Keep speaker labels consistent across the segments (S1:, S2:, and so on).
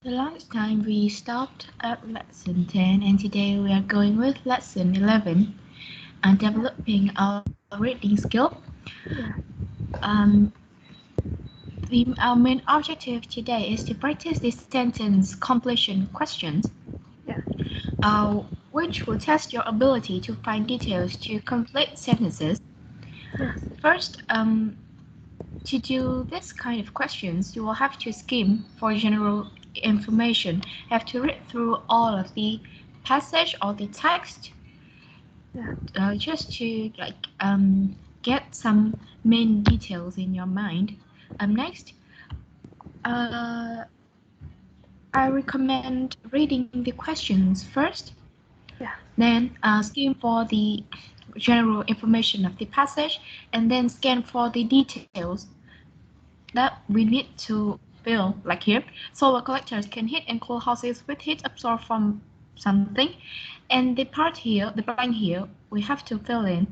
S1: The last time we stopped at lesson 10 and today we are going with lesson 11 and developing our reading skill.
S2: Yeah.
S1: Um, our main objective today is to practice the sentence completion questions,
S2: Yeah.
S1: which will test your ability to find details to complete sentences.
S2: Yes.
S1: First, to do this kind of questions, you will have to skim for general information. You have to read through all of the passage or the text
S2: Yeah.
S1: just to get some main details in your mind. Next, uh, I recommend reading the questions first,
S2: Yeah.
S1: then skim for the general information of the passage, and then scan for the details that we need to fill, like here. Solar collectors can heat and cool houses with heat absorbed from something. And the part here, the blank here, we have to fill in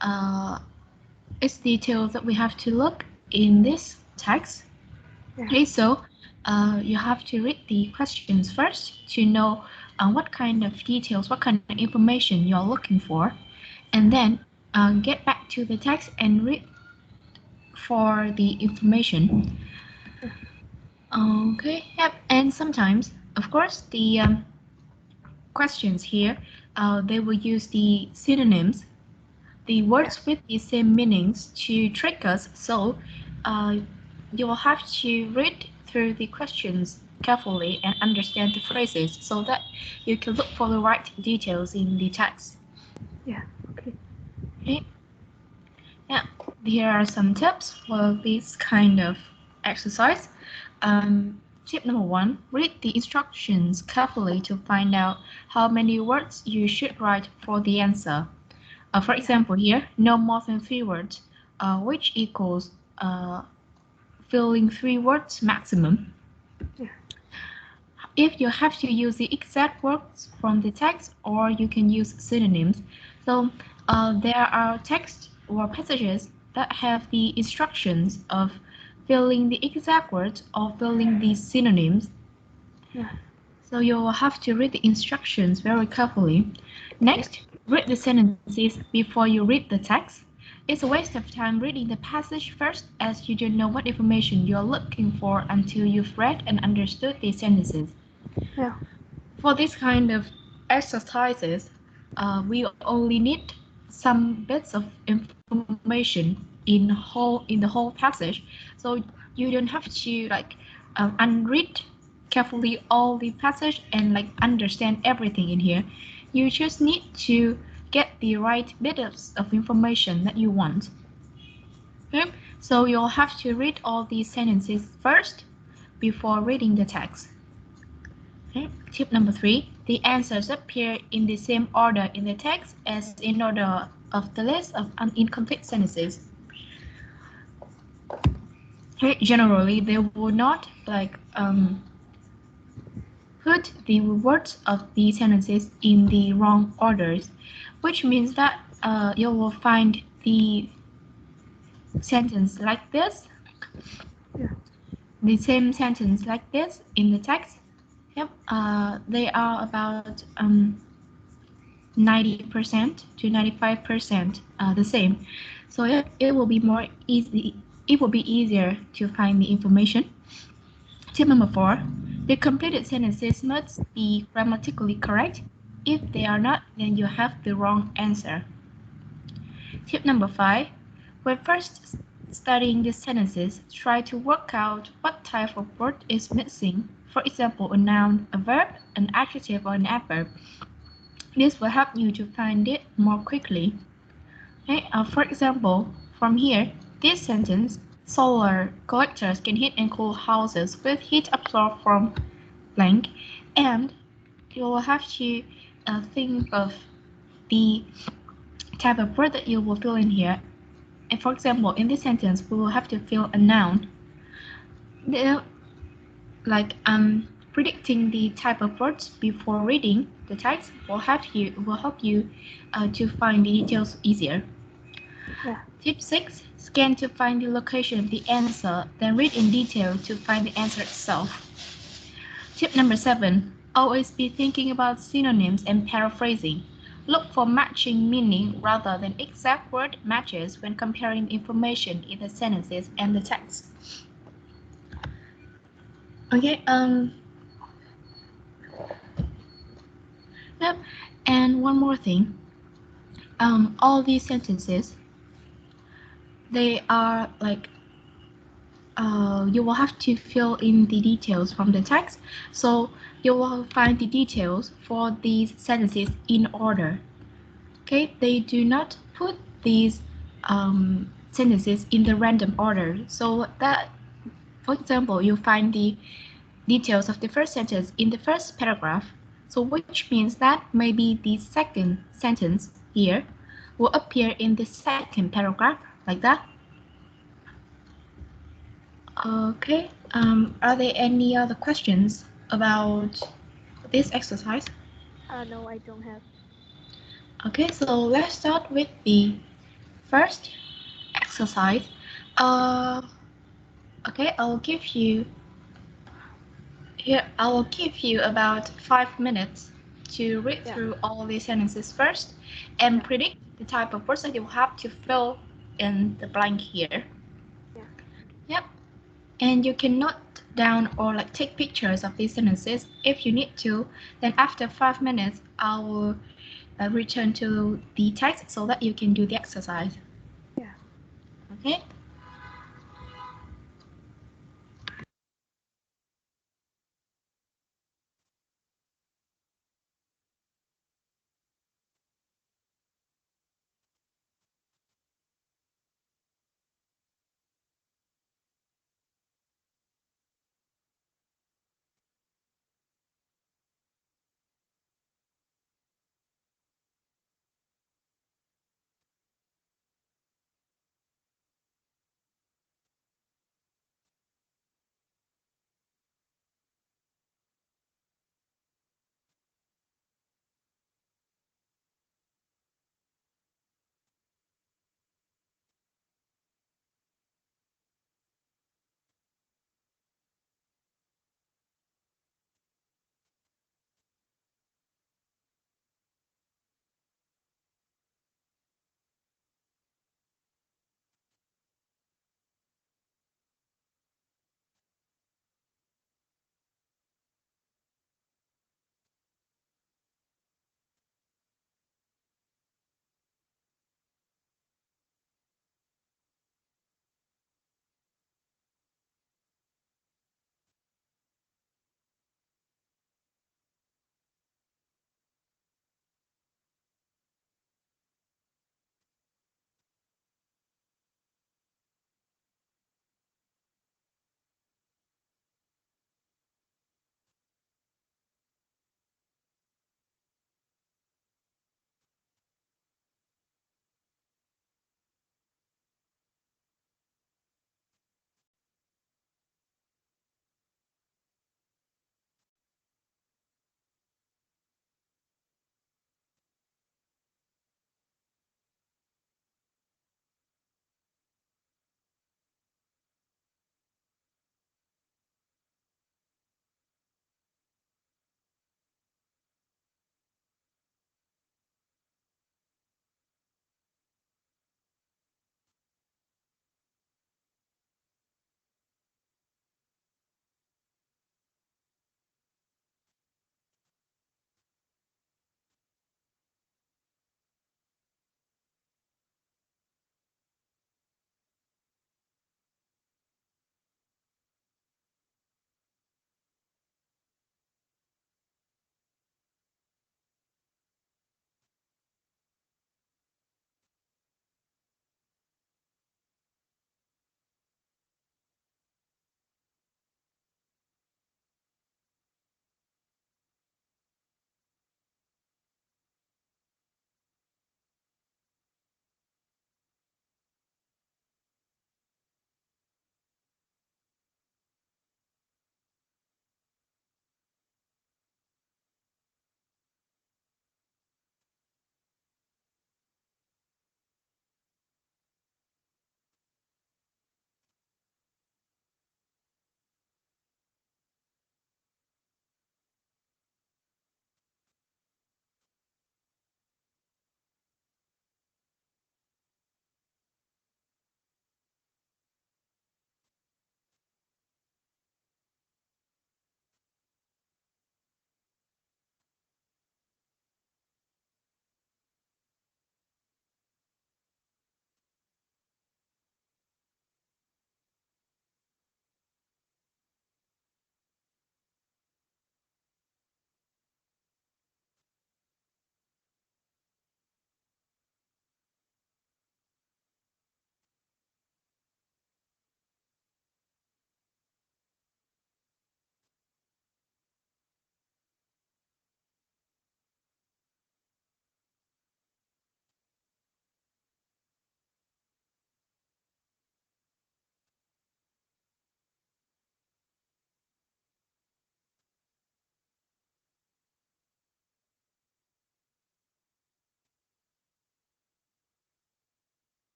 S1: uh, its details that we have to look in this text.
S2: Yeah.
S1: Okay, so you have to read the questions first to know what kind of details, what kind of information you're looking for, and then get back to the text and read for the information. Okay, yep. And sometimes, of course, the questions here, they will use the synonyms, the
S2: Yeah.
S1: words with the same meanings to trick us. So uh, you will have to read through the questions carefully and understand the phrases so that you can look for the right details in the text.
S2: Yeah. Okay.
S1: Okay. Now, here are some tips for this kind of exercise. Tip number one, read the instructions carefully to find out how many words you should write for the answer. For
S2: Yeah.
S1: example, here, no more than 3 words, which equals filling 3 words maximum.
S2: Yeah.
S1: If you have to use the exact words from the text, or you can use synonyms. So there are texts or passages that have the instructions of filling the exact words or filling the synonyms.
S2: Yeah.
S1: So you will have to read the instructions very carefully.
S2: Yeah.
S1: Next, read the sentences before you read the text. It's a waste of time reading the passage first, as you don't know what information you are looking for until you've read and understood the sentences.
S2: Yeah.
S1: For this kind of exercises, we only need some bits of information in the whole passage, so you don't have to unread carefully all the passage and like understand everything in here. You just need to get the right bits of information that you want. Okay? So you'll have to read all these sentences first before reading the text. Okay. Tip number three, the answers appear in the same order in the text as in order of the list of incomplete sentences. Okay. Generally, they will not put the words of the sentences in the wrong orders, which means that you will find the sentence like this,
S2: Yeah.
S1: the same sentence like this in the text. Yep. They are about 90% to 95% the same. So it will be more easy. It will be easier to find the information. Tip number four: the completed sentences must be grammatically correct. If they are not, then you have the wrong answer. Tip number five: when first studying the sentences, try to work out what type of word is missing. For example, a noun, a verb, an adjective, or an adverb. This will help you to find it more quickly. Okay, for example, from here, this sentence, solar collectors can heat and cool houses with heat absorbed from blank, and you will have to think of the type of word that you will fill in here. And for example, in this sentence, we will have to fill a noun. The, predicting the type of words before reading the text will help you to find the details easier.
S2: Yeah.
S1: Tip 6. Scan to find the location of the answer, then read in detail to find the answer itself. Tip number 7. Always be thinking about synonyms and paraphrasing. Look for matching meaning rather than exact word matches when comparing information in the sentences and the text. Okay, yep. And one more thing. All these sentences, they are like you will have to fill in the details from the text. So you will find the details for these sentences in order. Okay, they do not put these sentences in the random order. So that, for example, you find the details of the first sentence in the first paragraph. So which means that maybe the second sentence here will appear in the second paragraph like that. Okay, are there any other questions about this exercise?
S2: No, I don't have.
S1: Okay, so let's start with the first exercise. Uh, okay, I will give you about 5 minutes to read through all these sentences first and predict the type of words that you have to fill in the blank here.
S2: Yeah.
S1: Yep. And you can note down or like take pictures of these sentences if you need to. Then after 5 minutes, I will return to the text so that you can do the exercise.
S2: Yeah.
S1: Okay.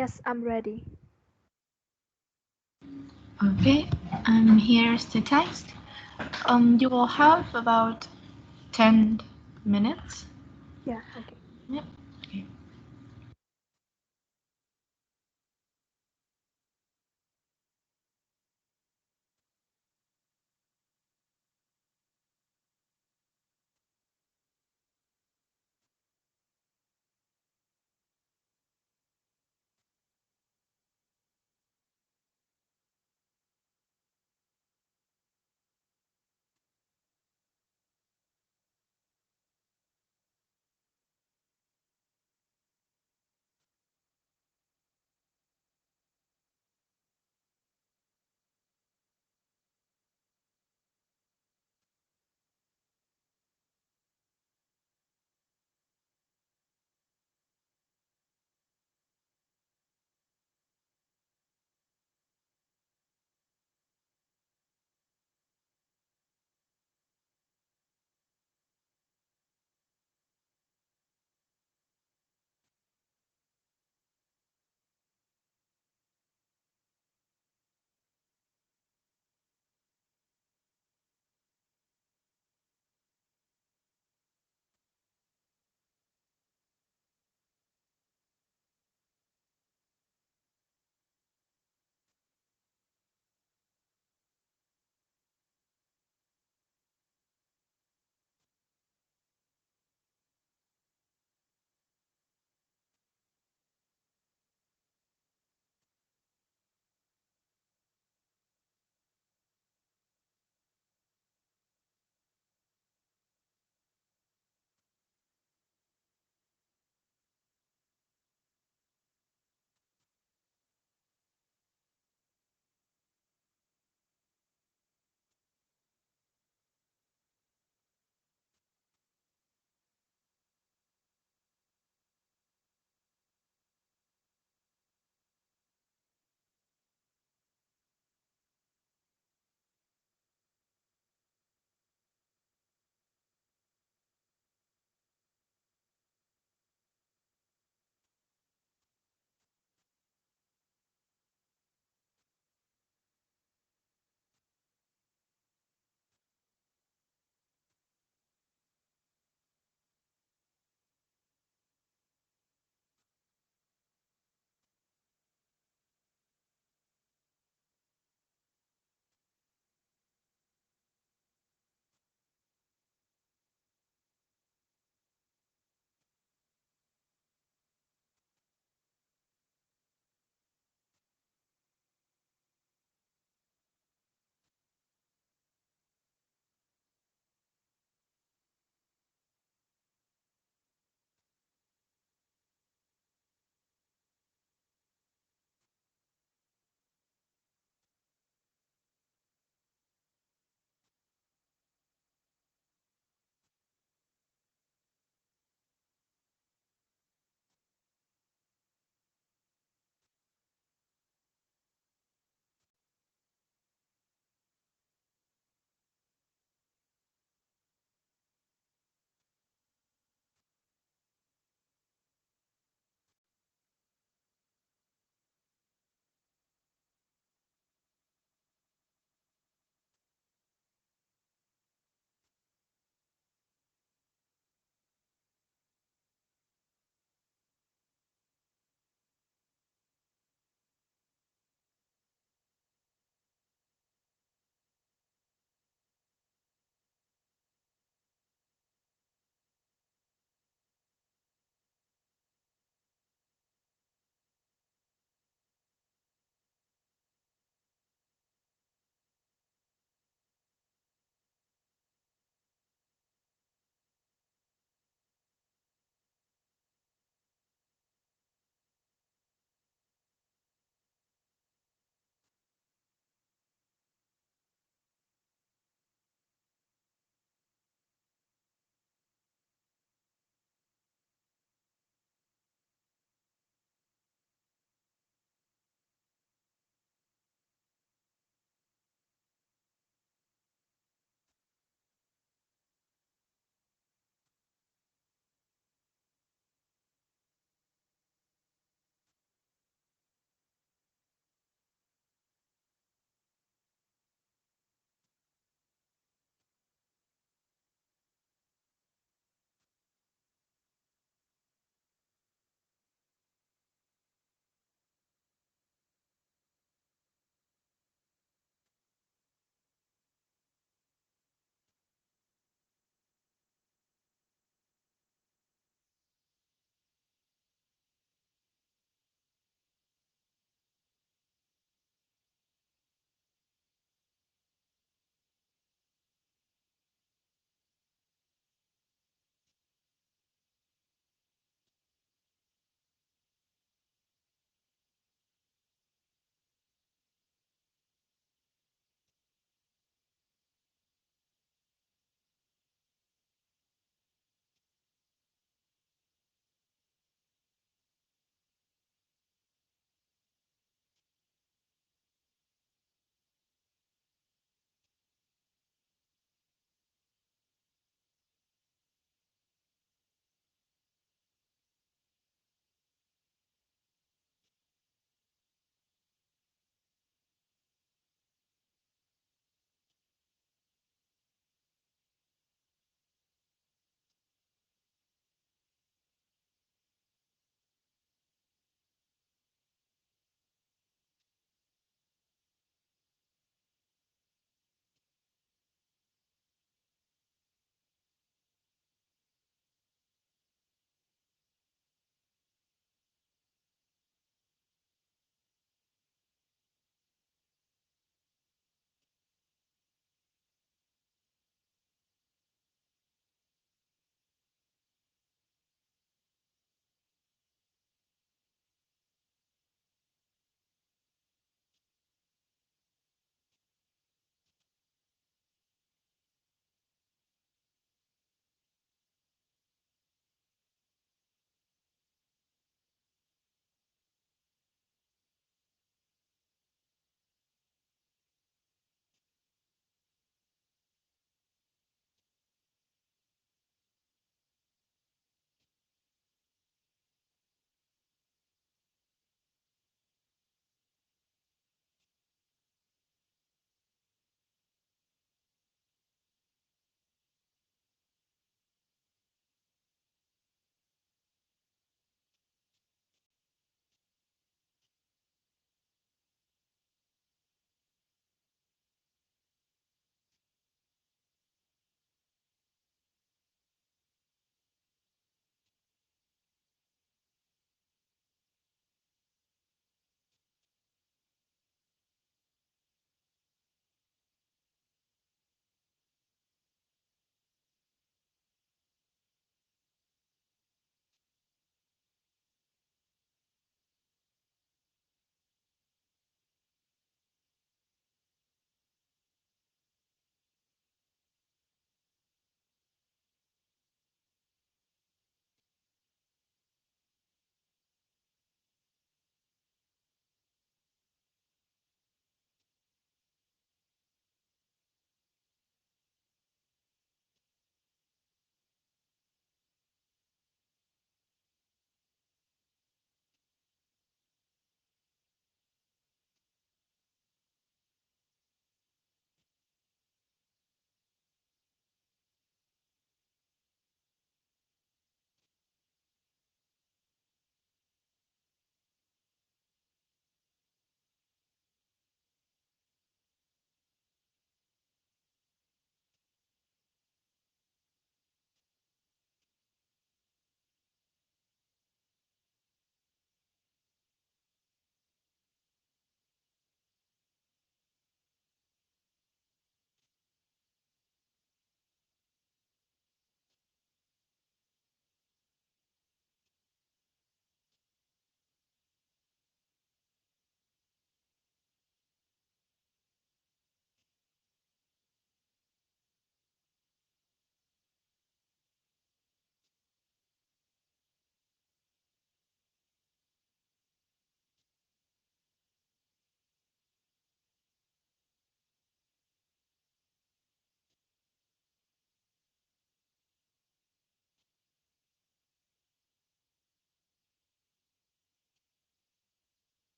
S2: Yes, I'm ready.
S1: Okay, here's the text. You will have about 10 minutes.
S2: Yeah, okay.
S1: Yep. Okay.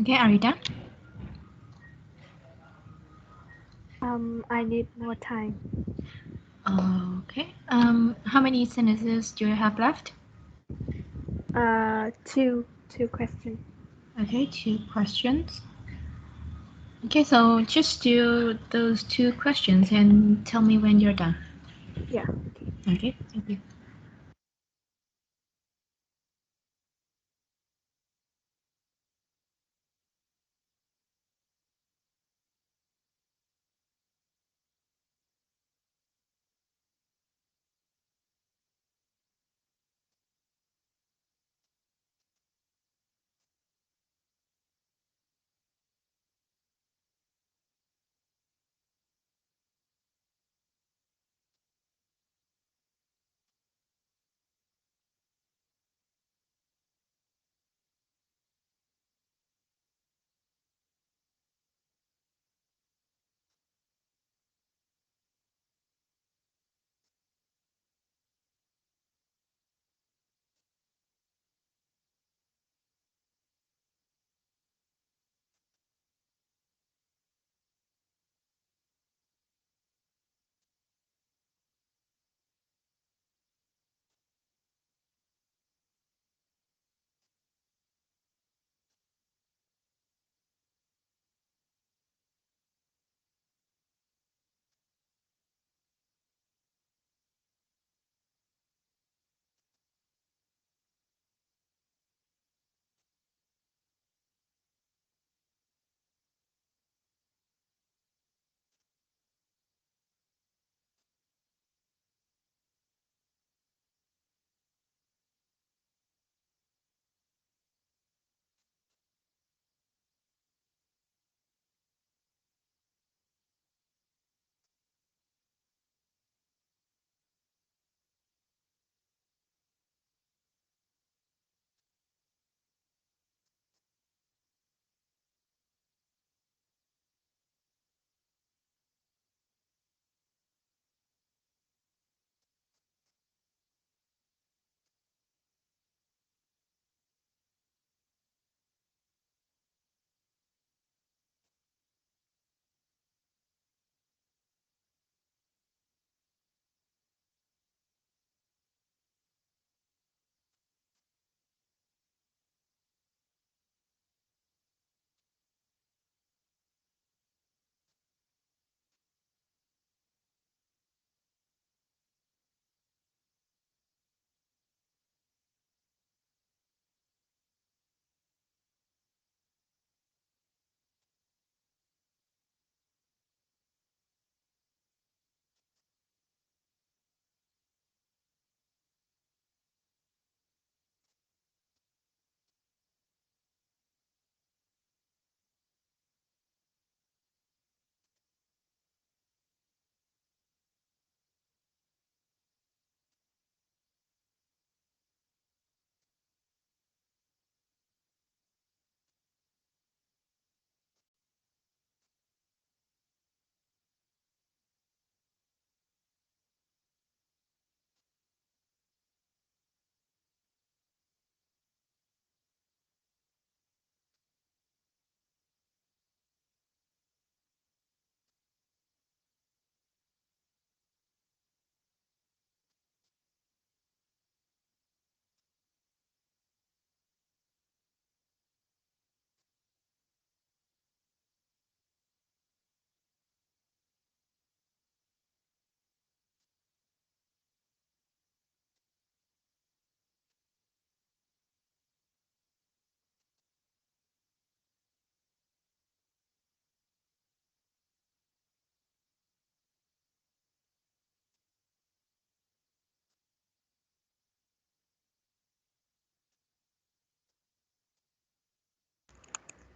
S1: Okay, are you done?
S2: I need more time.
S1: Okay. How many sentences do you have left?
S2: Two questions.
S1: Okay, 2 questions. Okay, so just do those 2 questions and tell me when you're done.
S2: Yeah, okay.
S1: Okay, thank you.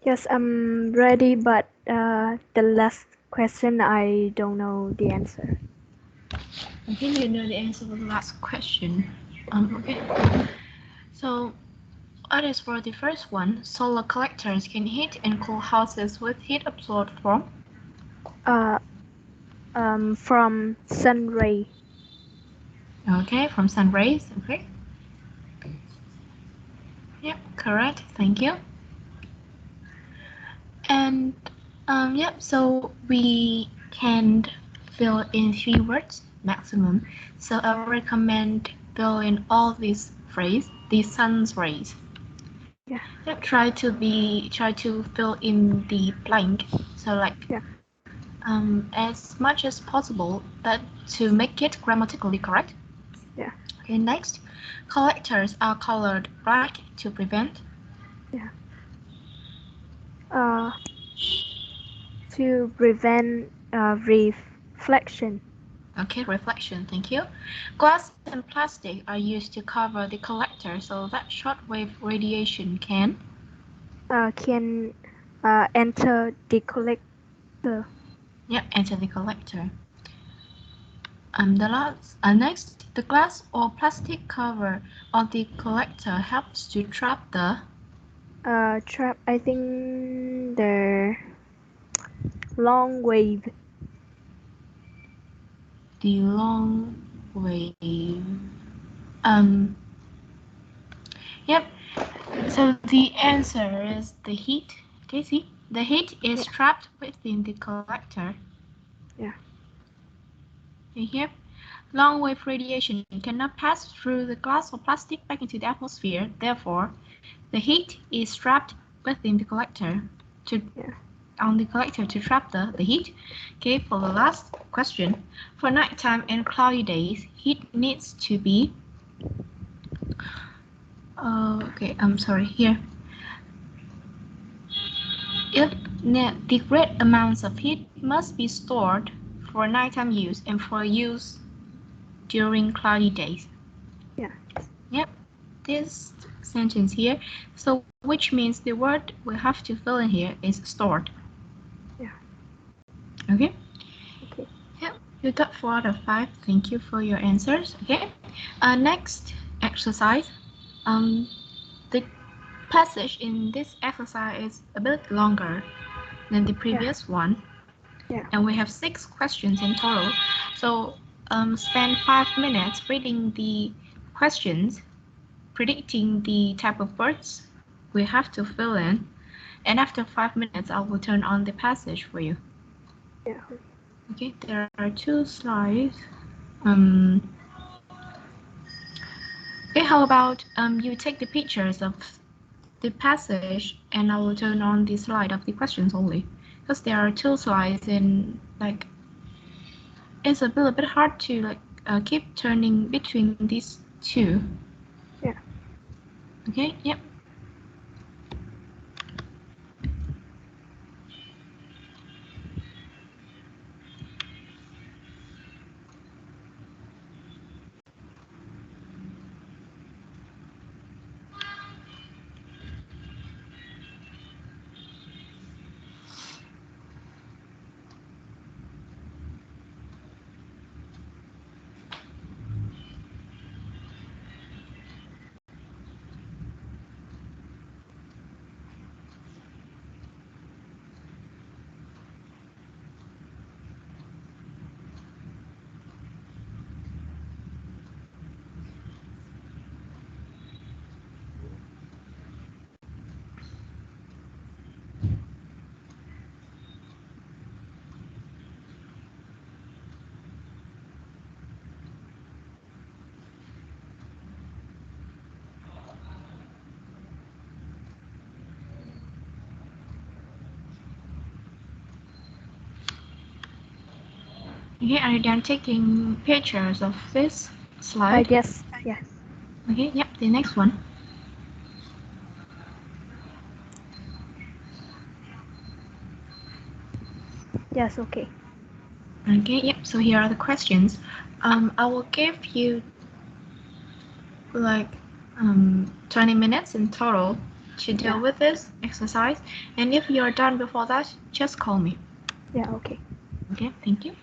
S2: Yes, I'm ready, but the last question I don't know the answer.
S1: I think you know the answer to the last question. Okay. So, as for the first one, solar collectors can heat and cool houses with heat absorbed from?
S2: Uh, from sun ray.
S1: Okay, from sun rays. Okay. Yep, correct. Thank you. And yep, so we can fill in 3 words maximum. So I recommend fill in all these phrase, the sun's rays.
S2: Yeah.
S1: Yep, try to fill in the blank. So like
S2: Yeah.
S1: as much as possible, but to make it grammatically correct.
S2: Yeah.
S1: Okay, next, collectors are colored black to prevent.
S2: Yeah. To prevent reflection.
S1: Okay, reflection, thank you. Glass and plastic are used to cover the collector so that shortwave radiation can.
S2: Can enter the collector.
S1: Yep, enter the collector. Next, the glass or plastic cover of the collector helps to trap
S2: Trap. I think the long wave.
S1: long wave. Um, yep. So the answer is the heat. Okay, see, the heat is
S2: Yeah.
S1: trapped within the collector.
S2: Yeah.
S1: Okay, here. Long wave radiation cannot pass through the glass or plastic back into the atmosphere. Therefore, the heat is trapped within the collector on the collector to trap the heat. Okay, for the last question. For nighttime and cloudy days, heat needs to be okay, I'm sorry, here. If the great amounts of heat must be stored for nighttime use and for use during cloudy days.
S2: Yeah.
S1: Yep, this sentence here. So which means the word we have to fill in here is stored.
S2: Yeah.
S1: Okay?
S2: Okay.
S1: Yep, you got 4 out of 5. Thank you for your answers. Okay. Next exercise. The passage in this exercise is a bit longer than the previous one.
S2: Yeah.
S1: And we have 6 questions in total. So spend 5 minutes reading the questions, predicting the type of words we have to fill in, and after 5 minutes I will turn on the passage for you.
S2: Yeah.
S1: Okay, there are 2 slides. Okay, how about you take the pictures of the passage and I will turn on the slide of the questions only, because there are 2 slides and like it's a little bit hard to like keep turning between these 2.
S2: Yeah.
S1: Okay, yep. Okay, are you done taking pictures of this slide?
S2: Yes. Yes.
S1: Okay, yep, the next one.
S2: Yes. Okay.
S1: Okay, yep, so here are the questions. I will give you like 20 minutes in total to deal with this exercise, and if you're done before that, just call me.
S2: Yeah. Okay.
S1: Okay, thank you.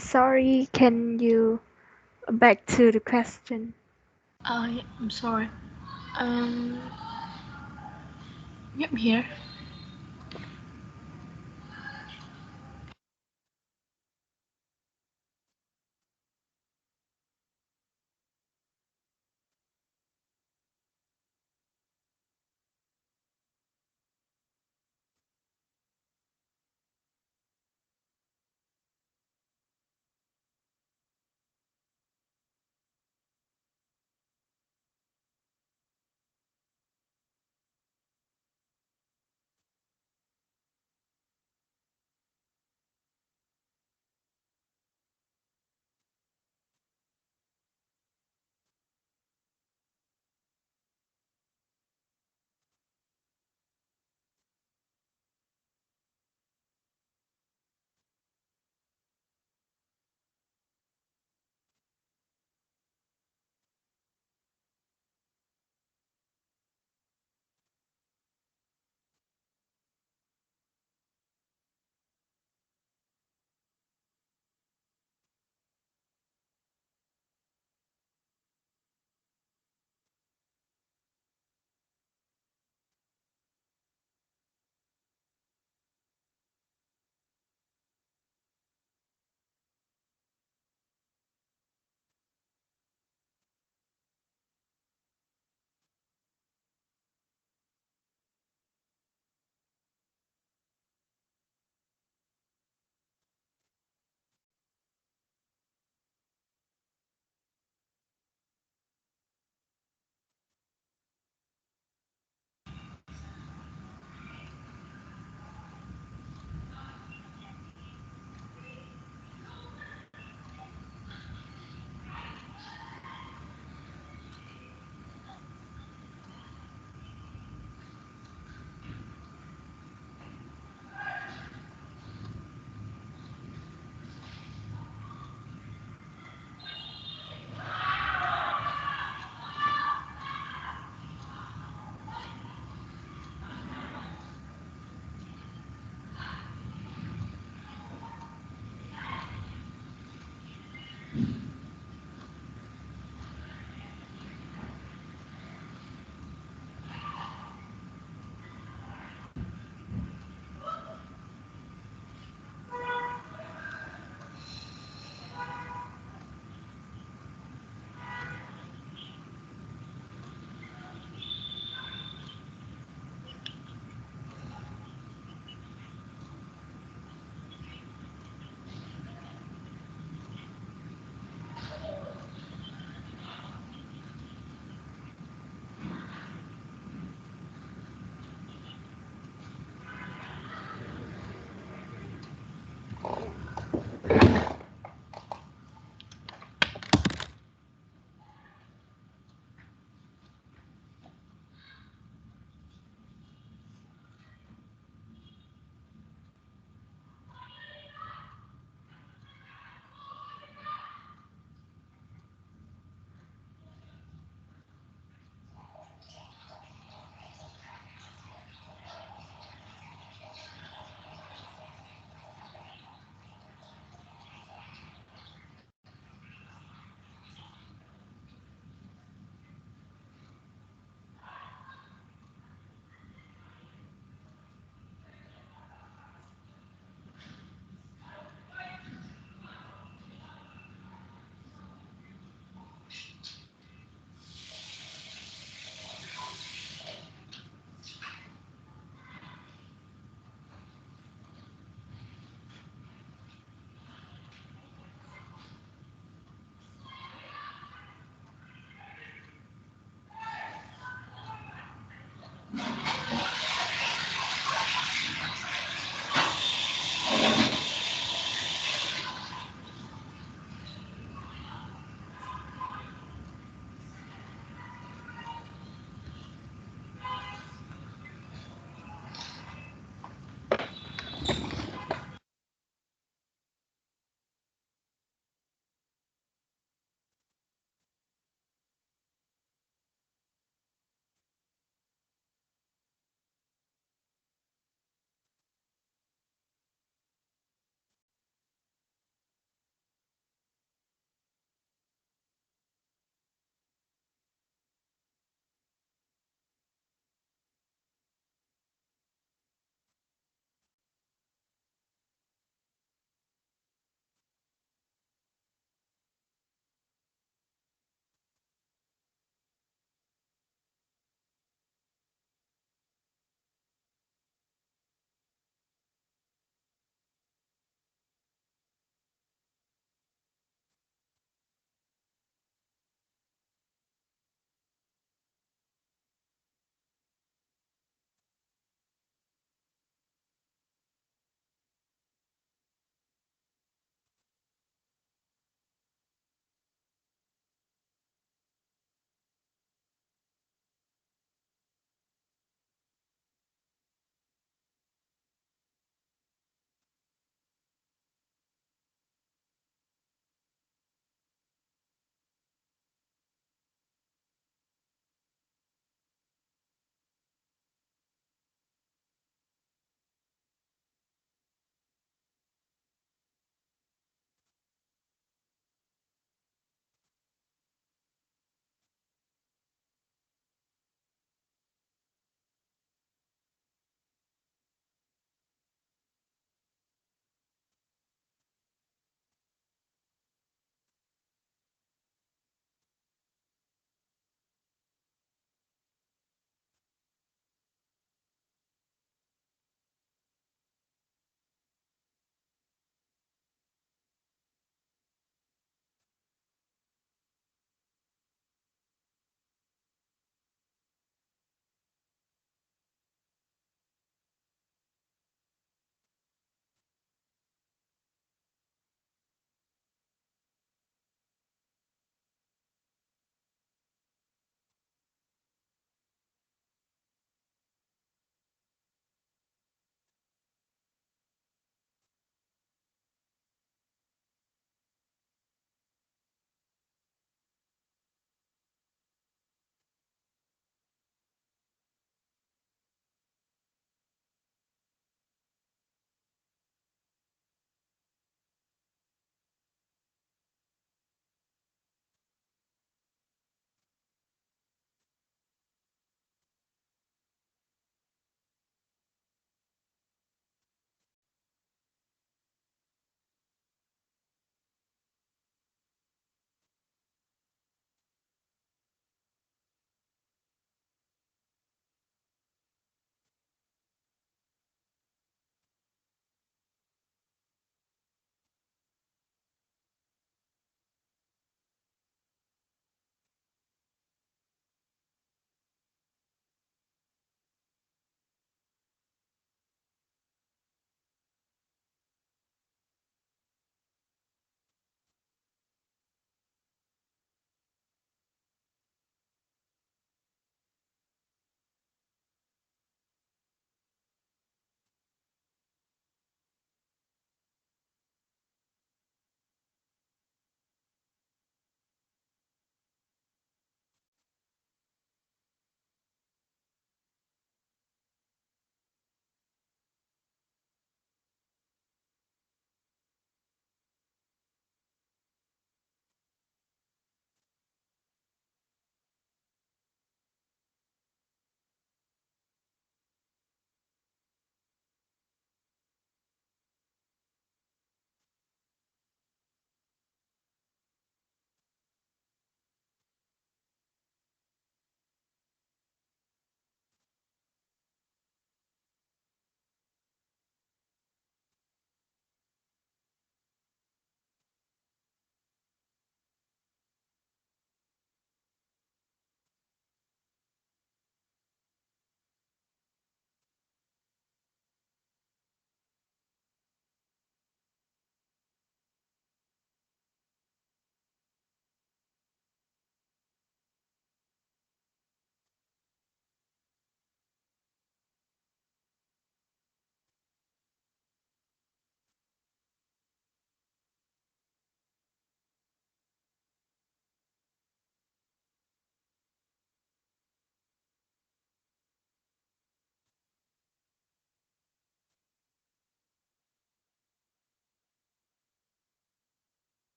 S2: Sorry, can you back to the question?
S1: Yeah, I'm sorry. Um, yep, here.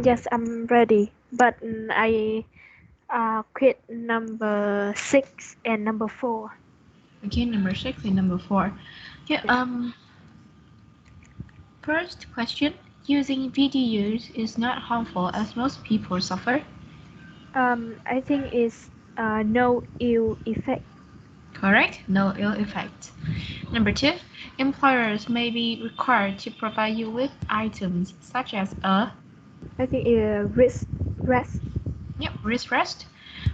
S2: Yes, I'm ready. But I quit number 6 and number 4.
S1: Okay, number 6 and number 4. Yeah.
S2: Yeah.
S1: First question: using VDUs is not harmful as most people suffer.
S2: I think it's no ill effect.
S1: Correct. No ill effect. Number 2: employers may be required to provide you with items such as a
S2: I think wrist rest.
S1: wrist rest.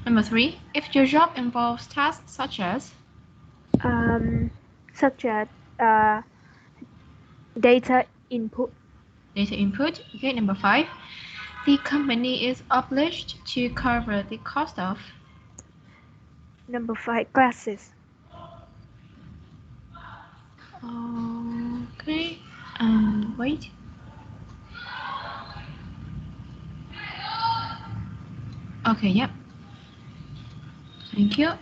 S1: Number 3: if your job involves tasks such as
S2: Such as uh, data input.
S1: data input. Okay. Number 5: the company is obliged to cover the cost of.
S2: Number 5, glasses.
S1: Okay. Wait. Okay. Yep. Thank you.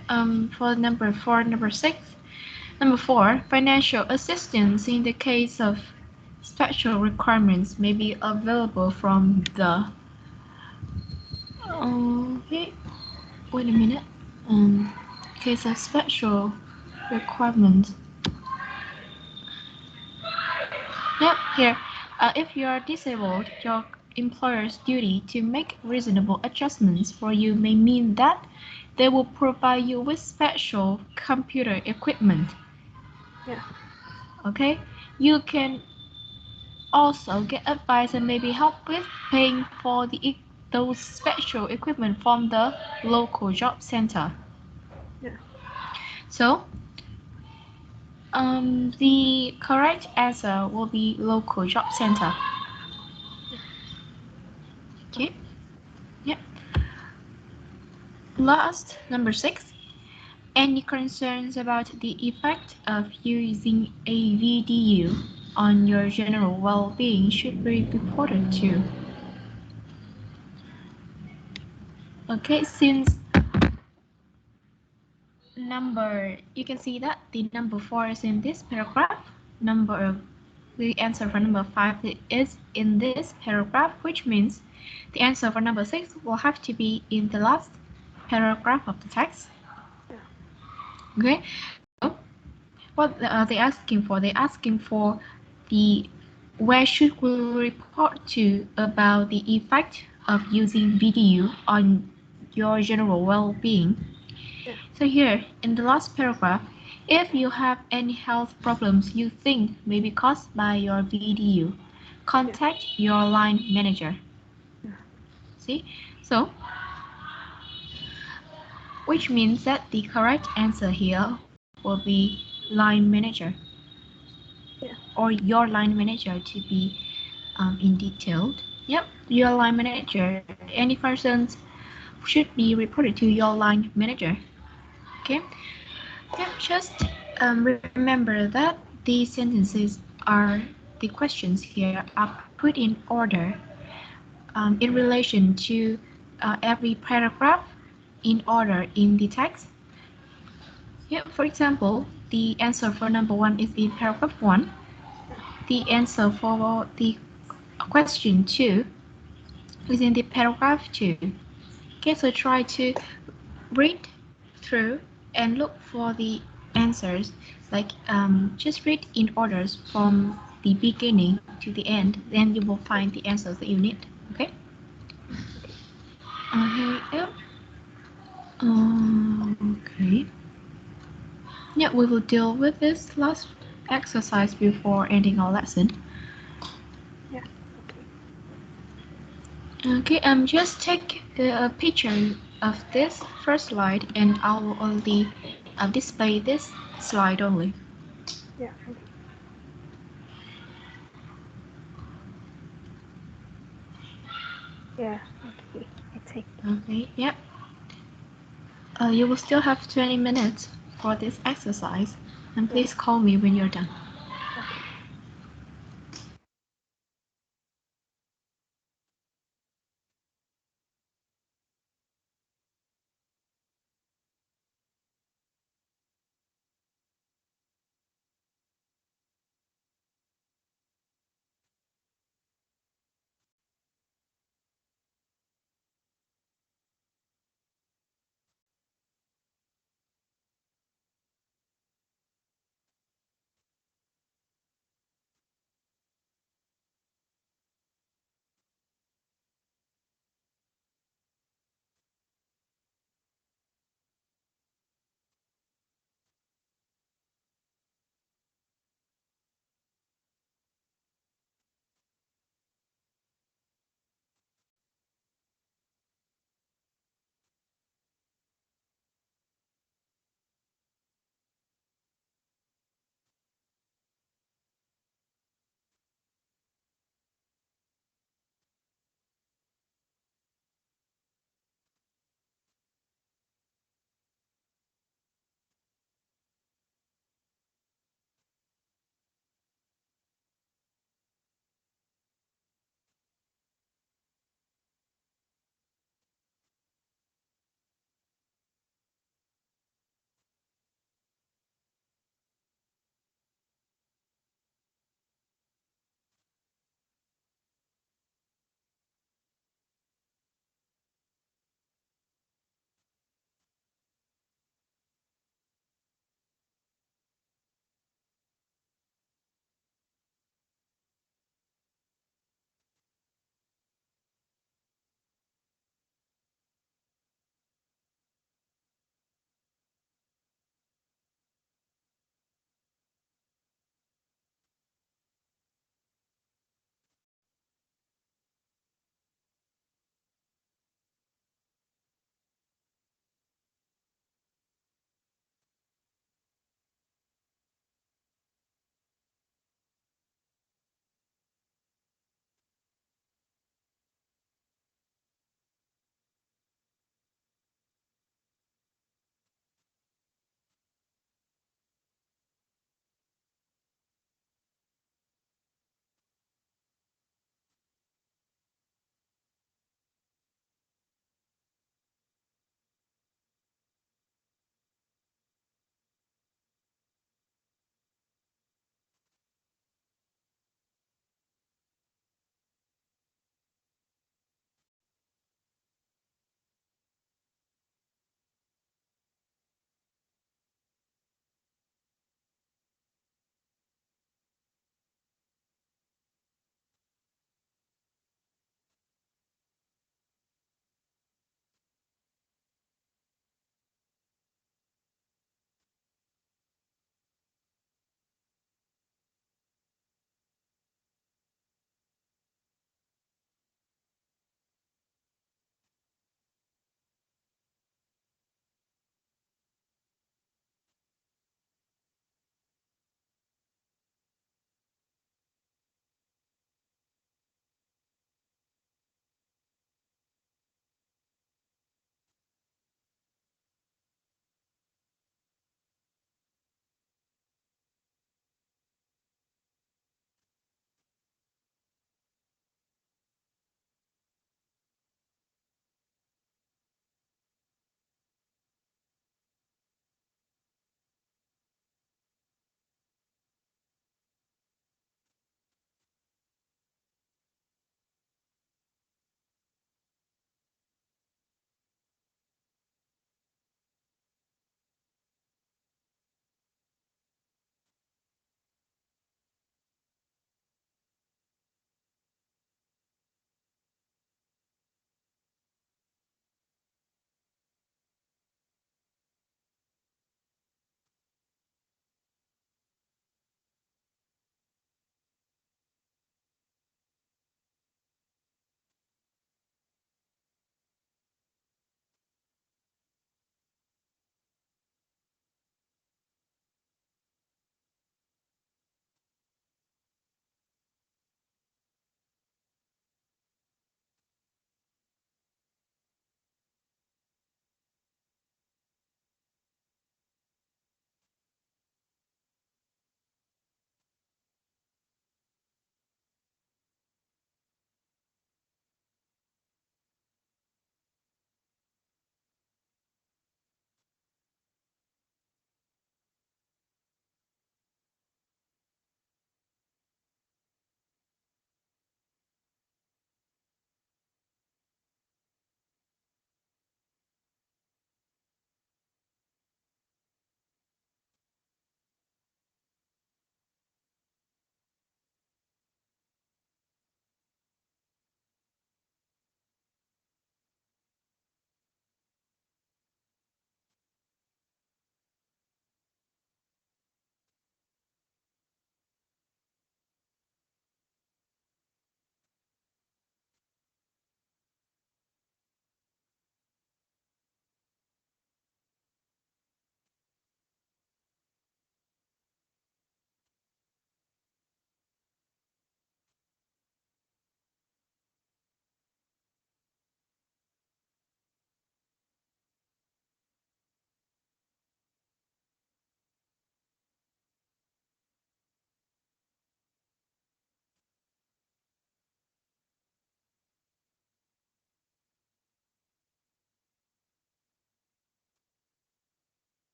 S1: For number 4, number 6. Number 4, financial assistance in the case of special requirements may be available from the. Okay. Wait a minute. Case of special requirements. Yep, here. If you are disabled, your employer's duty to make reasonable adjustments for you may mean that they will provide you with special computer equipment.
S2: Yeah.
S1: Okay, you can also get advice and maybe help with paying for those special equipment from the local job center.
S2: Yeah.
S1: So the correct answer will be local job center. Okay. Yep. Last, number 6. Any concerns about the effect of using a VDU on your general well-being should be reported to. Okay, since you can see that the number 4 is in this paragraph. The answer for number 5 is in this paragraph, which means the answer for number 6 will have to be in the last paragraph of the text. Okay, so what are they asking for? They're asking for the where should we report to about the effect of using VDU on your general well-being.
S2: Yeah.
S1: So here in the last paragraph, if you have any health problems you think may be caused by your VDU, contact your line manager.
S2: Yeah.
S1: See? So, which means that the correct answer here will be line manager.
S2: Yeah.
S1: Or your line manager to be in detailed. Yep, your line manager. Any persons should be reported to your line manager. Okay. Yep, just remember that these sentences are the questions here are put in order in relation to every paragraph in order in the text. Yep, for example, the answer for number 1 is in paragraph 1. The answer for the question 2 is in the paragraph 2. Okay, so try to read through and look for the answers. Like just read in orders from the beginning to the end. Then you will find the answers that you need. Okay. Here we go. Okay. Yeah, we will deal with this last exercise before ending our lesson.
S2: Yeah.
S1: Okay, just take a picture of this first slide and I will only display this slide only.
S2: Yeah. Okay. Yeah. Okay. I take.
S1: Okay, yep. You will still have 20 minutes for this exercise, and please call me when you're done.
S2: Okay.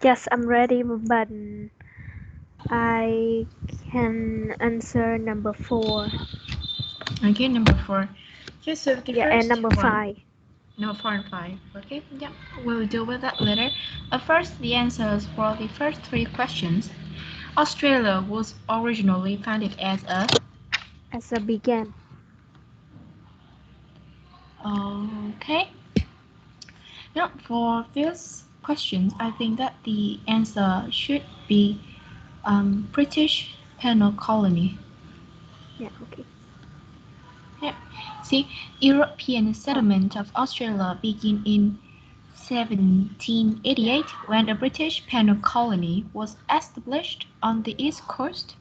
S2: Yes, I'm ready, but I can answer number 4.
S1: Okay, number 4. Okay, so the
S2: Yeah,
S1: first
S2: and number
S1: one.
S2: 5.
S1: No, 4 and 5. Okay, yeah, we'll deal with that later. First, the answers for the first 3 questions. Australia was originally founded as
S2: a began.
S1: Okay. Now, for this questions, I think that the answer should be British penal colony.
S2: Yeah, okay.
S1: Yeah. See, European settlement of Australia began in 1788 when a British penal colony was established on the east coast.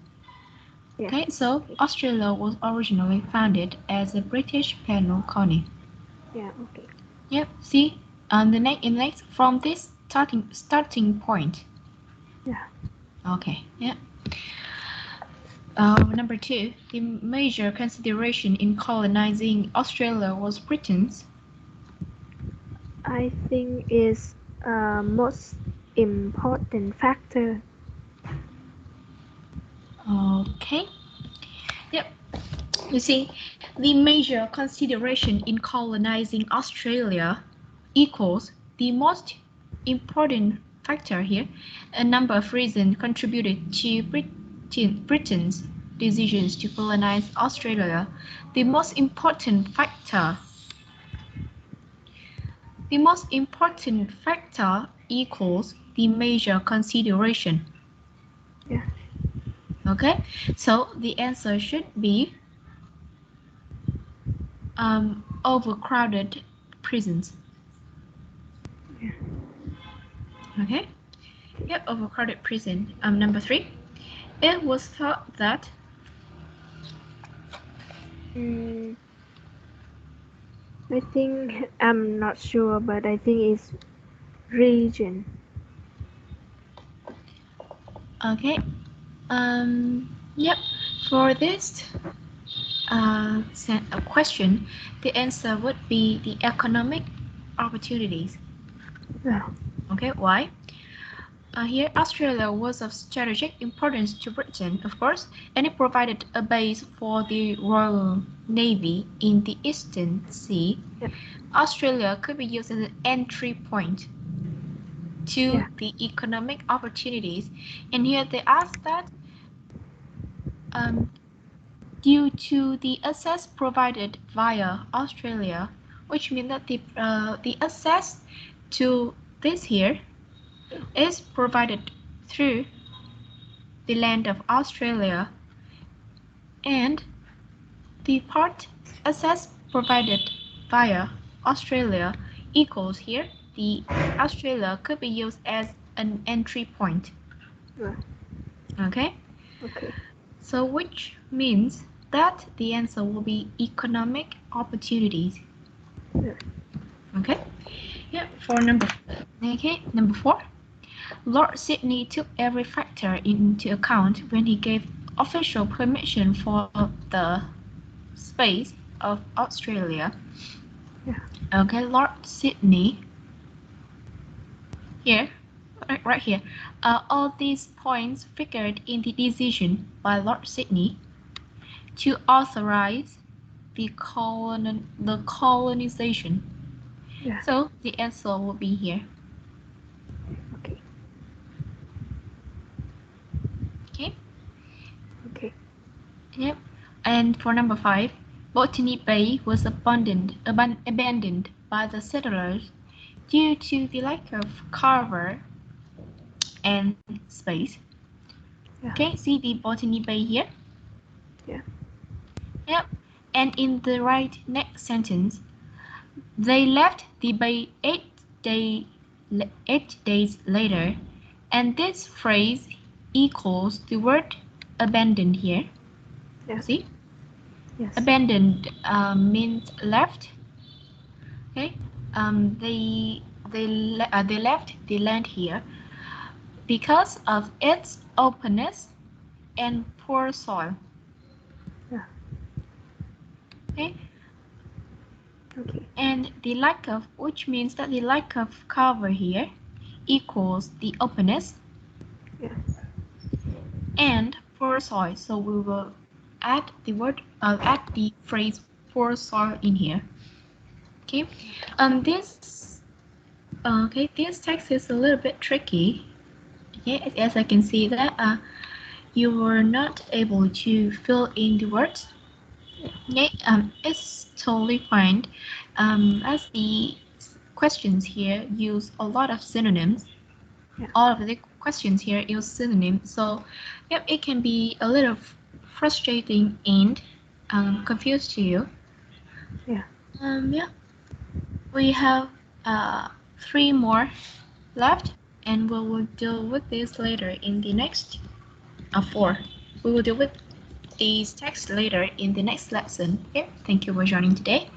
S2: Yeah.
S1: Okay, so Australia was originally founded as a British penal colony.
S2: Yeah, okay.
S1: Yep. See, next from this starting point.
S2: Yeah.
S1: Okay. Yeah. Number 2, the major consideration in colonizing Australia was Britain's.
S2: I think is most important factor.
S1: Okay. Yep. You see, the major consideration in colonizing Australia equals the most important factor here. A number of reasons contributed to Britain's decisions to colonize Australia. The most important factor equals the major consideration.
S2: Yeah.
S1: Okay, so the answer should be overcrowded prisons.
S2: Yeah.
S1: Okay, yep, overcrowded prison. Number 3, it was thought that
S2: I think I'm not sure, but I think it's region.
S1: okay, yep, for this question, the answer would be the economic opportunities.
S2: Yeah.
S1: Okay, why? Here, Australia was of strategic importance to Britain, of course, and it provided a base for the Royal Navy in the Eastern Sea.
S2: Yeah.
S1: Australia could be used as an entry point to
S2: Yeah.
S1: the economic opportunities. And here they ask that due to the access provided via Australia, which means that the access to this here is provided through the land of Australia, and the part access provided via Australia equals here the Australia could be used as an entry point.
S2: Yeah.
S1: Okay,
S2: Okay.
S1: so which means that the answer will be economic opportunities.
S2: Yeah.
S1: Okay, yeah, for number 4, Lord Sydney took every factor into account when he gave official permission for the space of Australia.
S2: Yeah.
S1: Okay, Lord Sydney here, right here, all these points figured in the decision by Lord Sydney to authorize the colonization.
S2: Yeah.
S1: So the answer will be here.
S2: Okay.
S1: Okay.
S2: Okay.
S1: Yep. And for number 5, Botany Bay was abandoned by the settlers due to the lack of cover and space.
S2: Yeah.
S1: Okay, see the Botany Bay here?
S2: Yeah.
S1: Yep. And in the right next sentence, they left the bay 8 days later, and this phrase equals the word abandoned here.
S2: Yeah.
S1: See?
S2: Yes.
S1: Abandoned means left. Okay. They left the land here because of its openness and poor soil.
S2: Yeah.
S1: Okay.
S2: Okay.
S1: And the lack of, which means that the lack of cover here equals the openness.
S2: Yeah.
S1: And for soil, so we will add the phrase for soil in here. Okay. This text is a little bit tricky. Okay, as I can see that you were not able to fill in the words. Okay, it's totally fine. As the questions here use a lot of synonyms.
S2: Yeah.
S1: All of the questions here use synonyms, so yep, it can be a little frustrating and confused to you.
S2: Yeah.
S1: Yeah, we have 3 more left, and we will deal with this later in the next 4. We will deal with these texts later in the next lesson. Okay, thank you for joining today.